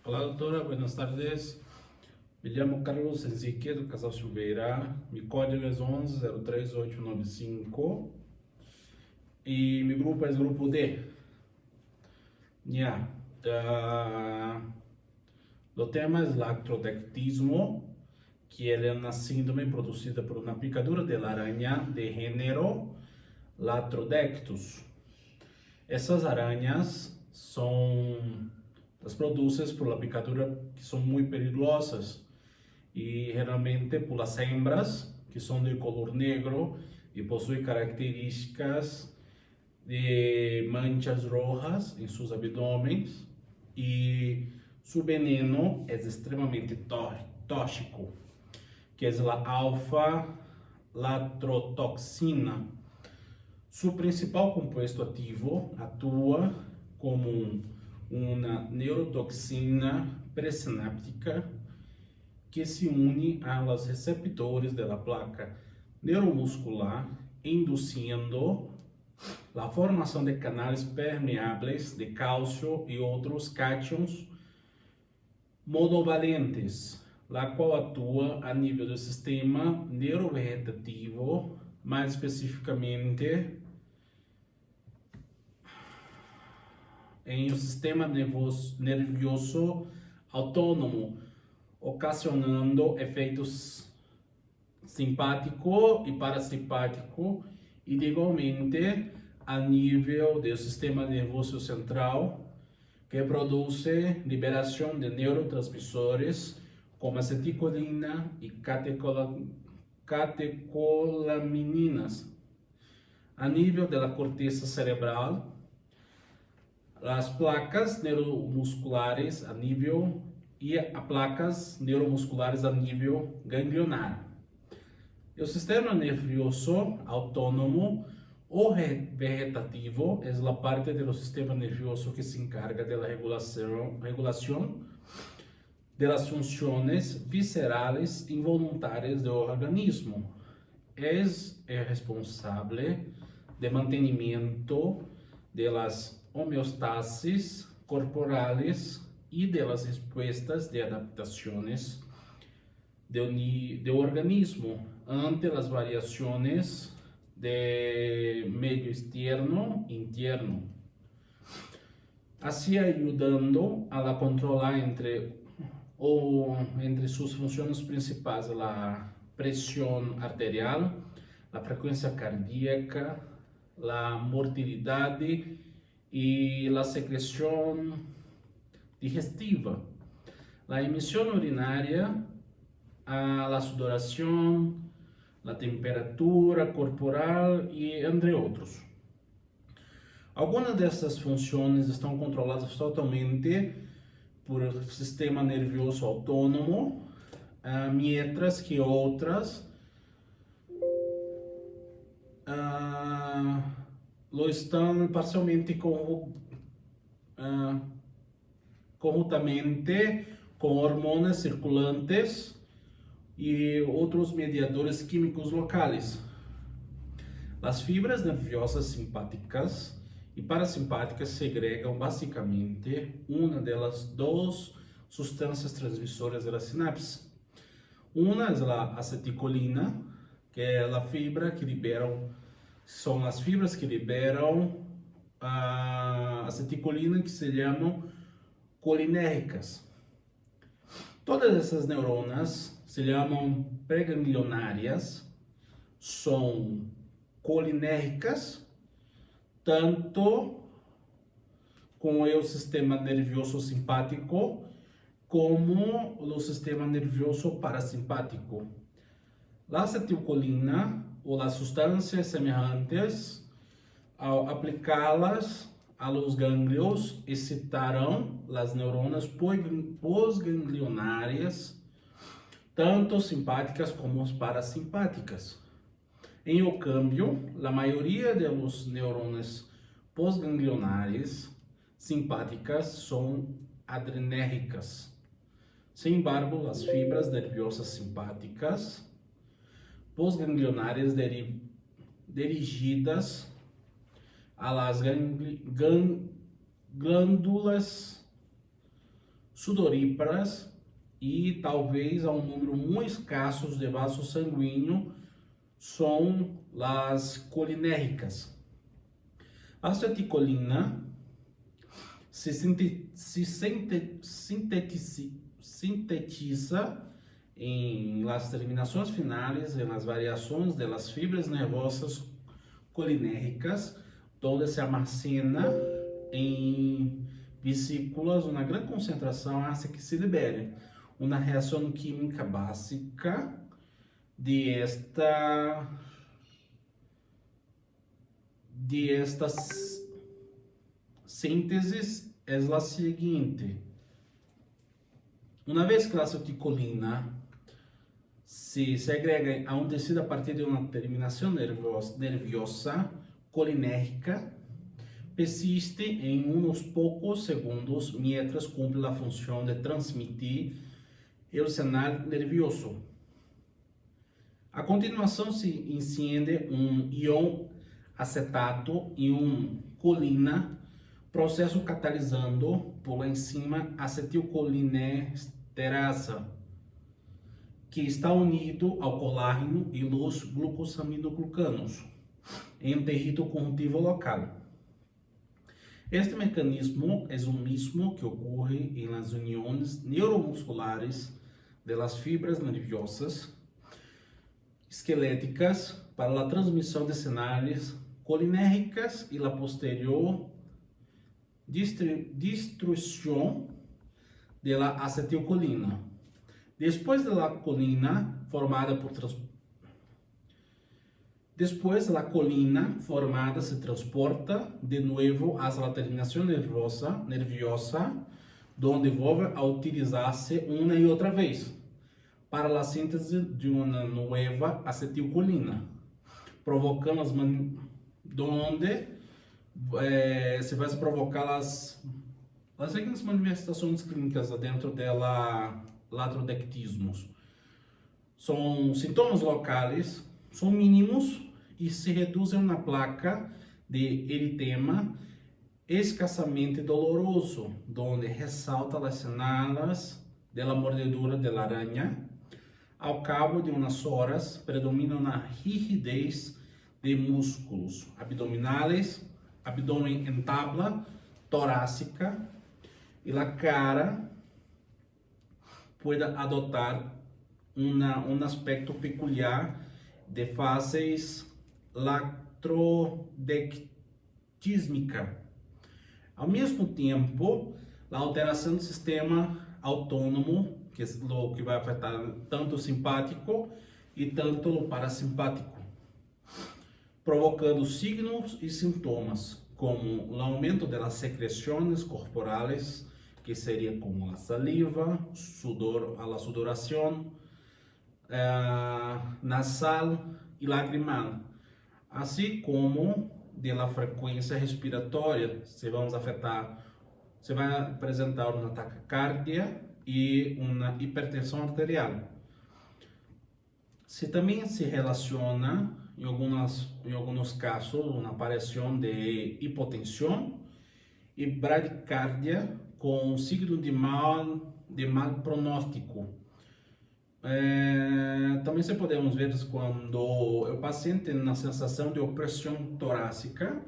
Olá, doutora, buenas tardes. Me chamo Carlos Henrique do Casal Silveira. Meu código é 11038895 e meu grupo é o grupo D. Yeah. O tema é lactrodectismo, que é uma síndrome produzida por uma picadura de aranha de gênero Latrodectus. Essas aranhas são as produzidas por la picadura que são muito perigosas e geralmente por las hembras que são de color negro e possuem características de manchas rojas em seus abdômenes e seu veneno é extremamente tóxico, que é a alfa-latrotoxina. Seu principal composto ativo atua como uma neurotoxina pré-sináptica que se une aos receptores da placa neuromuscular, induzindo a formação de canais permeáveis de cálcio e outros cátions monovalentes, la qual atua a nível do sistema neurovegetativo, mais especificamente em o sistema nervoso autônomo, ocasionando efeitos simpático e parasimpático e igualmente a nível do sistema nervoso central, que produz liberação de neurotransmissores como acetilcolina e catecolaminas. A nível da corteza cerebral, as placas neuromusculares a nível e a placas neuromusculares a nível ganglionar. O sistema nervioso autônomo ou vegetativo é a parte do sistema nervioso que se encarga da regulação das funções viscerais involuntárias do organismo. É responsável de mantenimento das homeostasis corporales e das respostas de adaptações do organismo ante as variações de meio externo e interno, assim ajudando a controlar entre suas funções principais a pressão arterial, a frequência cardíaca, a mortalidade e a secreção digestiva, a emissão urinária, a sudoração, a temperatura corporal e entre outros. Algumas dessas funções estão controladas totalmente por o sistema nervioso autônomo, mientras que outras lo estão parcialmente conjuntamente com hormonas circulantes e outros mediadores químicos locais. As fibras nervosas simpáticas e parasimpáticas segregam basicamente uma das duas substâncias transmissoras da sinapse. Uma é a acetilcolina, que é a fibra que são as fibras que liberam a acetilcolina, que se chamam colinérgicas. Todas essas neuronas se chamam pré-ganglionárias, são colinérgicas, tanto com o sistema nervioso simpático como o sistema nervioso parasimpático. A acetilcolina ou as substâncias semelhantes, ao aplicá-las aos gânglios, excitarão as neuronas pós-ganglionárias, tanto simpáticas como parasimpáticas. Em o câmbio, a maioria dos neurônios pós-ganglionares simpáticas são adrenérgicas. Sem embargo, as fibras nervosas simpáticas pós-ganglionárias dirigidas às glândulas sudoríparas e talvez a um número muito escasso de vasos sanguíneos são as colinérgicas. A acetilcolina sintetiza em las terminações finais, em las variações de las fibras nervosas colinérgicas, onde se armazena em vesículas uma grande concentração hace que se libere uma reação química básica de estas síntese é a seguinte: uma vez que a acetilcolina se segrega a um tecido a partir de uma terminação nerviosa colinérgica, persiste em uns poucos segundos mientras cumpre a função de transmitir o sinal nervioso. A continuação se enciende um íon acetato e colina, processo catalisando por enzima acetilcolinesterasa, que está unido ao colágeno e os glucosaminoglucanos em um tecido conjuntivo local. Este mecanismo é o mesmo que ocorre em las uniões neuromusculares de las fibras nerviosas esqueléticas para a transmissão de sinais colinérgicas e a posterior destruição da acetilcolina. Depois da colina formada se transporta de novo a la terminação nerviosa, onde volve a utilizar-se uma e outra vez para a síntese de uma nova acetilcolina, provocando donde se vai provocar as seguintes manifestações clínicas dentro dela latrodectismos. São sintomas locais, são mínimos e se reduzem na placa de eritema escassamente doloroso, onde ressalta as señales da mordedura da aranha. Ao cabo de umas horas, predomina uma rigidez de músculos abdominais, abdômen em tabla torácica, e a cara pode adotar um aspecto peculiar de fases latrodectísmica. Ao mesmo tempo, a alteração do sistema autônomo, que é o que vai afetar tanto o simpático e tanto o parasimpático, provocando signos e sintomas como o aumento das secreções corporais, que seria como a saliva, a sudoração nasal e lacrimal, assim como da frequência respiratória. Se vai apresentar uma taquicardia e uma hipertensão arterial. Se também se relaciona em alguns casos uma aparição de hipotensão e bradicardia com signo de mal pronóstico. Também se podemos ver quando o paciente tem uma sensação de opressão torácica,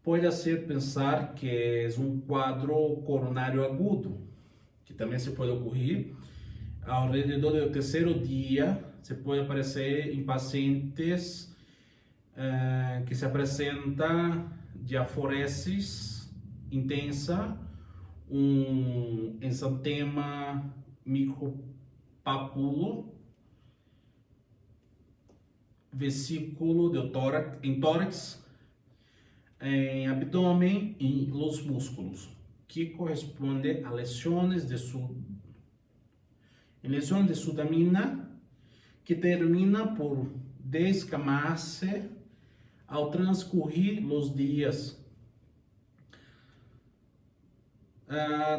pode ser pensar que é um quadro coronário agudo, que também se pode ocorrer ao redor do terceiro dia. Se pode aparecer em pacientes que se apresenta diaforesis intensa, exantema micropapulo, vesículo de tórax, em abdômen e los músculos, que corresponde a lesões de sudamina, que termina por descamar-se ao transcorrer os dias.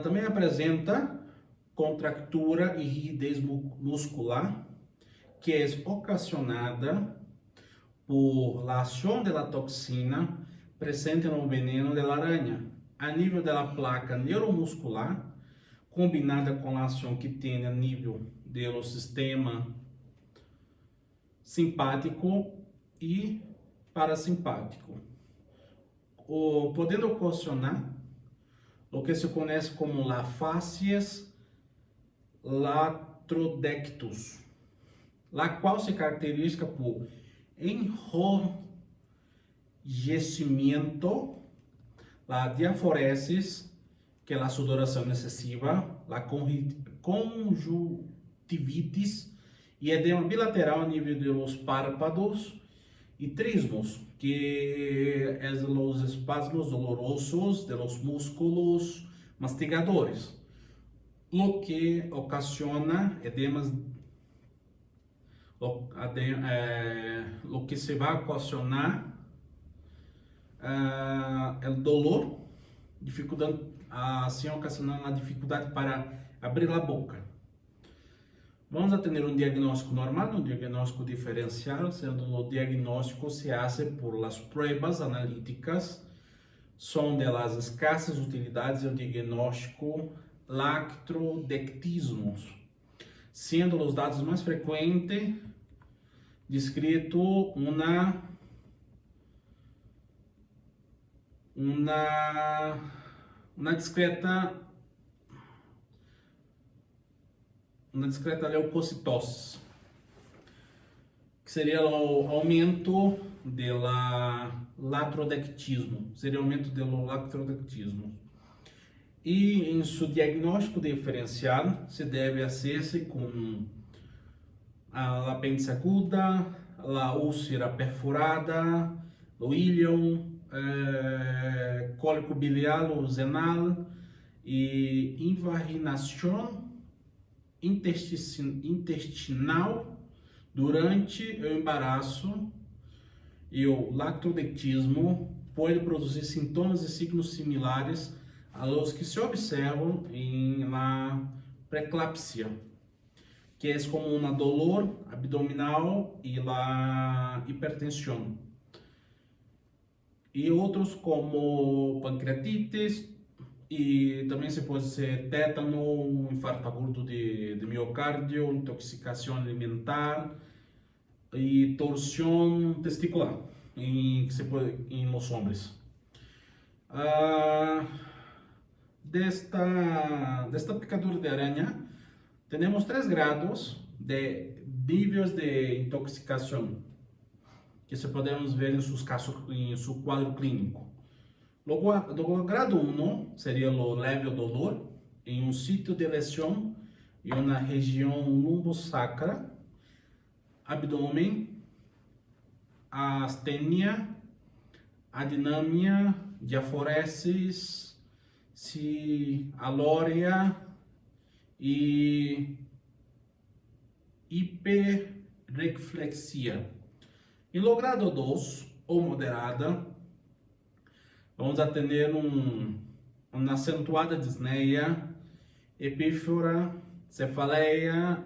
Também apresenta contractura e rigidez muscular, que é ocasionada por la ação da toxina presente no veneno da aranha a nível da placa neuromuscular, combinada con la acción que tiene a nível do sistema simpático e parasimpático, podendo ocasionar o que se conhece como la facies latrodectus, la qual se caracteriza por enrojecimento, la diaforesis, que é a sudoração excessiva, a conjuntivitis e edema bilateral a nível dos párpados e trismos, que é os espasmos dolorosos de los músculos mastigadores, lo que ocasiona edemas, lo que se vai ocasionar o dolor, dificuldade, assim ocasionando a dificuldade para abrir a boca. Vamos a ter diagnóstico normal, diagnóstico diferencial, sendo o diagnóstico se hace por las pruebas analíticas, são de las escassas utilidades o diagnóstico lactrodectismo, sendo os dados mais frequentes descrito uma discreta leucocitose, que seria o aumento do latrodectismo, E em seu diagnóstico diferencial se deve hacer-se com a apêndice aguda, a úlcera perfurada, o íleon, cólico biliar ou renal e invaginação intestinal durante o embaraço, e o lactodectismo pode produzir sintomas e signos similares aos que se observam em la preeclampsia, que é como uma dolor abdominal e la hipertensão. E outros como pancreatites, e também se pode ser tétano, infarto agudo de miocárdio, intoxicação alimentar e torção testicular em os homens. Desta picadura de aranha, temos 3 grados de níveis de intoxicação que se podemos ver em seus casos, em seu quadro clínico. O grado 1 seria o leve dolor em sítio de lesão e uma região lumbosacra, abdômen, astenia, adinâmia, diaforesis, alória e hiperreflexia. Em no grado 2 ou moderada, vamos a ter uma acentuada disneia, epífora, cefaleia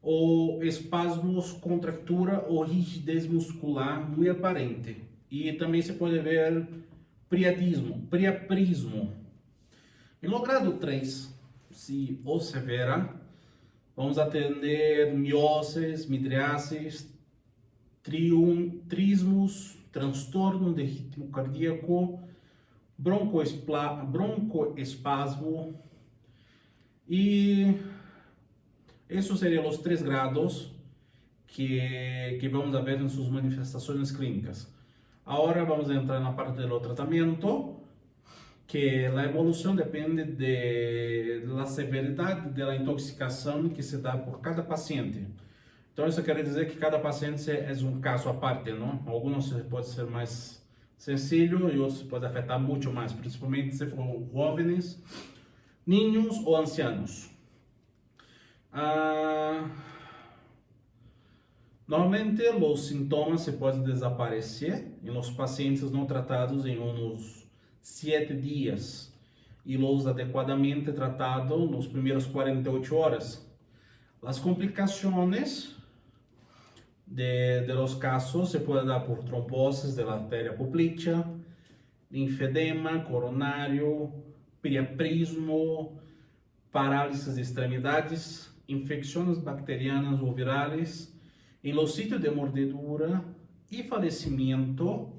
ou espasmos, contractura ou rigidez muscular muito aparente. E também se pode ver priaprismo. E no grado 3, se ou severa, vamos atender mioses, midriasis, trismos, transtorno de ritmo cardíaco, broncoespasmo, e esses seriam os 3 grados que vamos ver em suas manifestações clínicas. Agora vamos entrar na parte do tratamento, que a evolução depende da severidade da intoxicação que se dá por cada paciente. Então isso quer dizer que cada paciente é um caso à parte, não? Alguns pode ser mais sencillo e outros pode afetar muito mais, principalmente se for jovens, niños ou ancianos. Normalmente os sintomas se podem desaparecer em os pacientes não tratados em uns 7 dias e os adequadamente tratados nos primeiros 48 horas. As complicações de los casos se puede dar por trombosis de la arteria poplitea, linfedema coronario, priaprismo, parálisis de extremidades, infecções bacterianas ou virais em los sitios de mordedura e falecimento.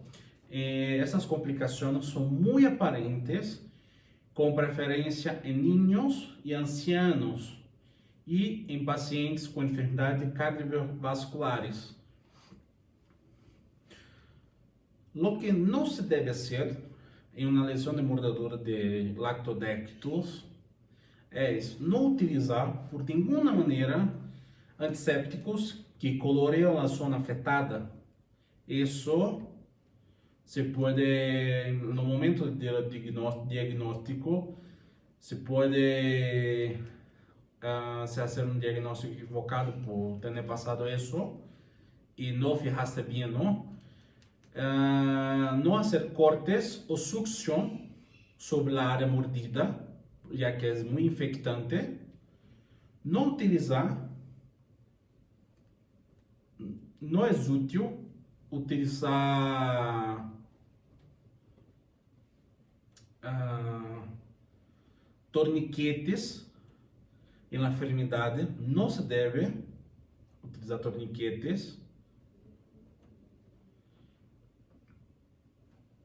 Essas complicações são muito aparentes, com preferência em niños e ancianos e em pacientes com enfermidades cardiovasculares. Lo que não se deve fazer em uma lesão de mordedura de Lactodectus é não utilizar por nenhuma maneira antissépticos que coloreiam a zona afetada. Isso se pode, no momento do diagnóstico, se pode se fazer um diagnóstico equivocado por ter passado isso e não fijaste bem, não? Não fazer cortes ou sucção sobre a área mordida, já que é muito infectante. Não utilizar, não é útil utilizar torniquetes na enfermidade. Não se deve utilizar torniquetes.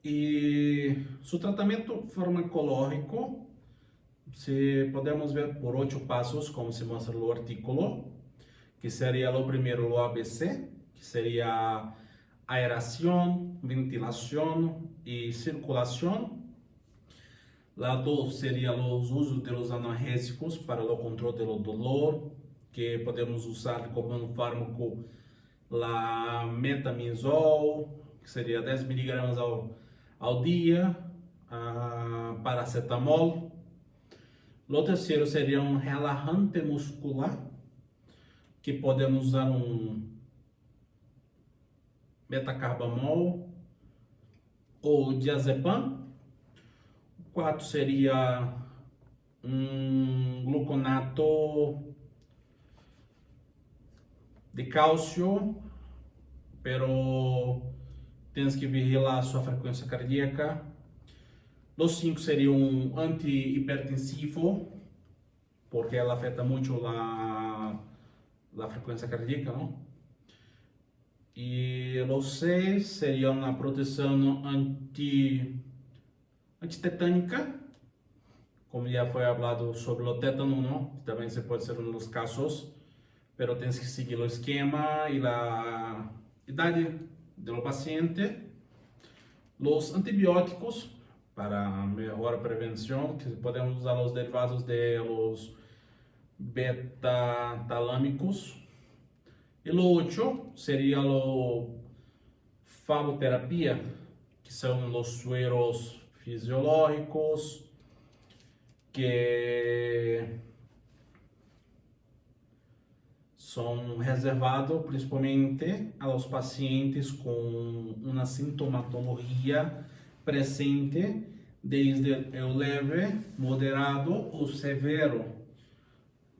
E seu tratamento farmacológico, se podemos ver por 8 passos, como se mostra no artículo, que seria o primeiro, o ABC, que seria aeração, ventilação e circulação. Lá 2 seria os usos dos analgésicos para o controle do dolor, que podemos usar como um fármaco a metamizol, que seria 10 mg ao dia, paracetamol. O terceiro seria um relaxante muscular, que podemos usar um metacarbamol ou diazepam. 4 seria um gluconato de cálcio, pero tens que vigiar a sua frequência cardíaca. Os 5 seria um antihipertensivo, porque ela afeta muito a frequência cardíaca, não? E os 6 seria uma proteção antitetânica, como já foi falado sobre o tétano, não? Também se pode ser um dos casos, pero tens que seguir o esquema e a idade do paciente. Os antibióticos para melhor prevenção, que podemos usar os derivados de los beta-talâmicos. E o 8 seria a fagoterapia, que são os sueros fisiológicos, que são reservados principalmente aos pacientes com uma sintomatologia presente desde o leve, moderado ou severo,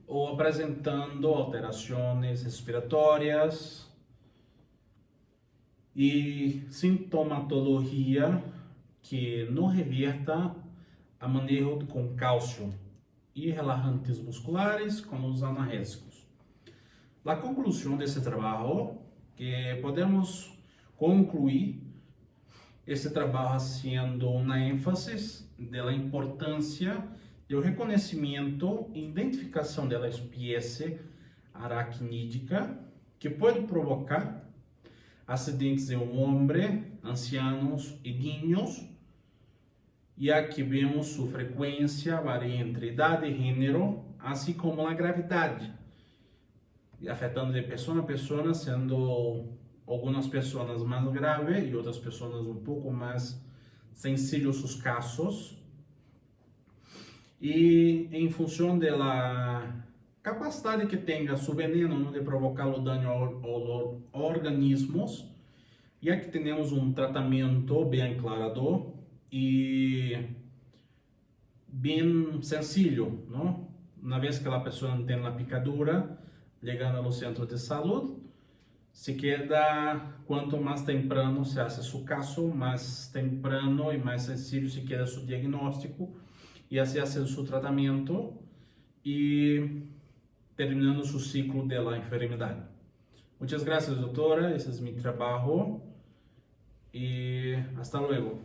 ou apresentando alterações respiratórias e sintomatologia que não reverta a manejo com cálcio e relaxantes musculares como os analgésicos. A conclusão desse trabalho que podemos concluir esse trabalho sendo uma ênfase da importância do reconhecimento e identificação da espécie aracnídea que pode provocar acidentes em homem, ancianos e niños, e aqui vemos sua frequência varia entre idade e gênero, assim como a gravidade, afetando de pessoa a pessoa, sendo algumas pessoas mais graves e outras pessoas um pouco mais sensíveis os casos. E em função da capacidade que tenha seu veneno de provocar o dano aos organismos, e aqui temos um tratamento bem claro e bem sencillo, não? Uma vez que a pessoa não tem a picadura, chegando ao centro de saúde, se queda, quanto mais temprano se hace seu caso, mais temprano e mais sencillo se queda seu diagnóstico, e assim hace seu tratamento y terminando su ciclo de la enfermedad. Muchas gracias, doctora. Ese es mi trabajo y hasta luego.